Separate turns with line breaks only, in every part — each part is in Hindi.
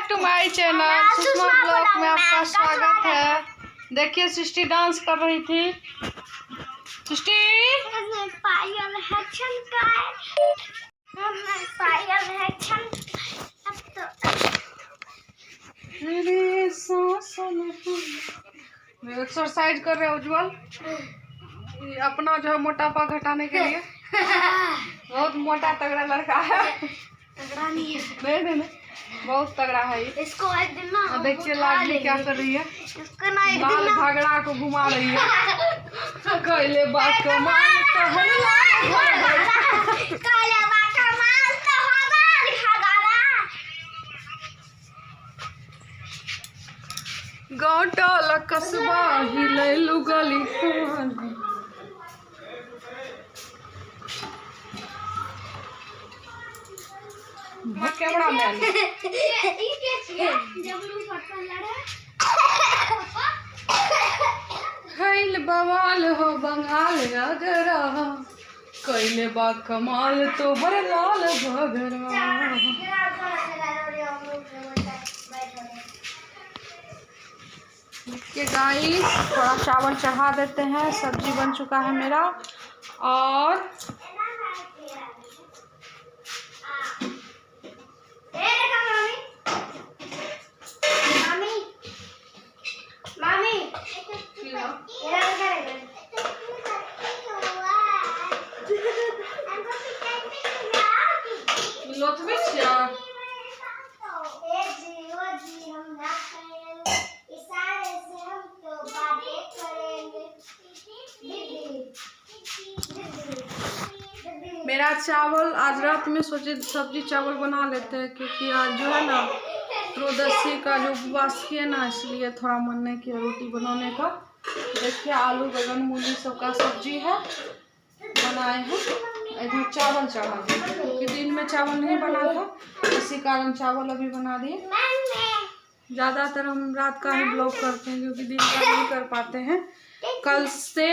Back to my channel Sushma blog में आपका स्वागत है। देखिए सृष्टि डांस कर रही थी। सृष्टि एक्सरसाइज कर रहे हैं उज्जवल, अपना जो है मोटापा घटाने के लिए। बहुत मोटा तगड़ा लड़का है।
तगड़ा नहीं है,
नहीं बहुत तगड़ा है ये।
इसको एक दिन ना
देखिए लाडली क्या कर रही है,
इसको ना एक
लाल
दिन ना
घाघरा को घुमा रही है। कहले बात कमाल तो हल्ला
काले बाटा माल तो हमार घाघरा
गाँव टोला कस्बा हिलैलू गली कैमरा मैन खैल बवाल हो बंगाल अगरा कैले बा कमाल तो हर लाल भगरा। देखिए गाइस, थोड़ा चावल चढ़ा देते हैं। सब्जी बन चुका है मेरा। और मेरा चावल आज रात में सोचे सब्जी चावल बना लेते हैं, क्योंकि आज जो है ना त्रयोदशी का जो उपवास किए ना, इसलिए थोड़ा मन नहीं किया रोटी बनाने का। देखिए आलू बैगन मूली सब का सब्जी है, बनाए हैं। इधर चावल चढ़ा दिए, क्योंकि दिन में चावल नहीं बना था, इसी कारण चावल अभी बना दिए। ज़्यादातर हम रात का ही ब्लॉग करते हैं, क्योंकि दिन का नहीं कर पाते हैं। कल से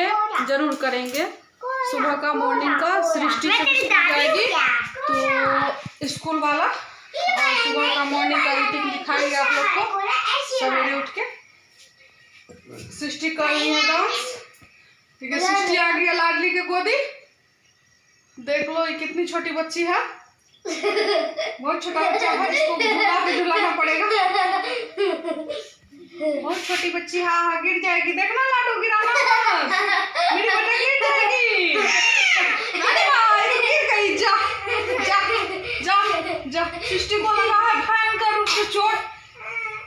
ज़रूर करेंगे। सुबह का मॉर्निंग का सृष्टि से जाएगी तो स्कूल वाला, और सुबह का मॉर्निंग का रूटीन दिखाएंगे आप लोग को। सवेरे उठ के सृष्टि कर रही है डांस। ठीक है, सृष्टि आ गई है लाडली के गोदी। देख लो ये कितनी छोटी बच्ची है, बहुत छोटा बच्चा है, इसको घुमा के झुलाना पड़ेगा। बहुत छोटी बच्ची है, हाँ गिर जाएगी। देखना लाडू गिराना मत, मेरी बेटा गिर जाएगी। अरे भाई गिर गई, जा जा जा जा। सृष्टि को लगा है भयंकर रूप से चोट,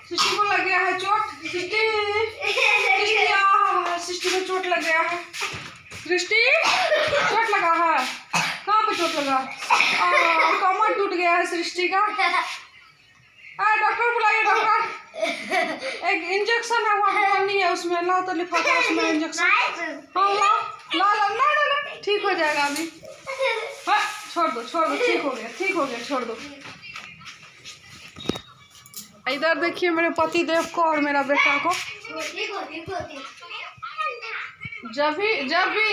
सृष्टि को लग गया है चोट। सृष्टि सृष्टि को चोट लग गया है। सृष्टि चोट लगा है, कहाँ पे चोट लगा? कमर टूट गया है सृष्टि का। डॉक्टर बुलाइए, डॉक्टर। एक इंजेक्शन है वहाँ नहीं है, उसमें ला तो लिफाफा, उसमें इंजेक्शन। हाँ ला ला ला ला, ठीक हो जाएगा अभी। हाँ छोड़ दो, ठीक हो गया, छोड़ दो। इधर देखिए मेरे पति देव को और मेरा बेटा को। जब भी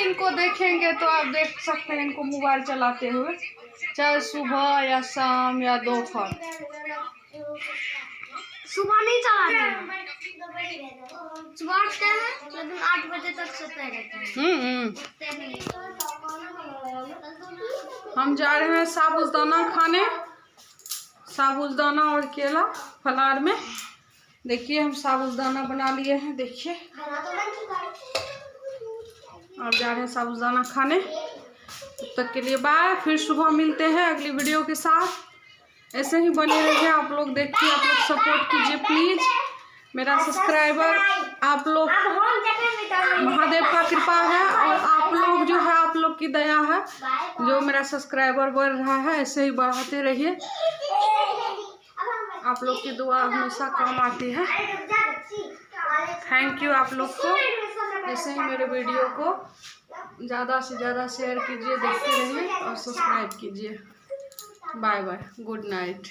इनको देखेंगे तो आप देख सकते हैं इनको मोबाइल चलाते हुए, चाहे सुबह या शाम या दोपहर।
सुबह नहीं चलाते हैं, सुबह उठते हैं लेकिन 8 बजे तक सोते रहते हैं।
हम जा रहे हैं साबूदाना खाने, साबूदाना और केला फलार में। देखिए हम साबूदाना बना लिए हैं, देखिए। अब जा रहे हैं साबूदाना खाने। तब तक के लिए बाय, फिर सुबह मिलते हैं अगली वीडियो के साथ। ऐसे ही बने रहिए आप लोग, देखिए आप लोग सपोर्ट कीजिए प्लीज़। मेरा सब्सक्राइबर आप लोग महादेव का कृपा है, और आप लोग जो है आप लोग की दया है, जो मेरा सब्सक्राइबर बढ़ रहा है। ऐसे ही बढ़ाते रहिए, आप लोग की दुआ हमेशा काम आती है। थैंक यू आप लोग को। ऐसे ही मेरे वीडियो को ज़्यादा से ज़्यादा शेयर कीजिए, देखते रहिए और सब्सक्राइब कीजिए। Bye bye, good night.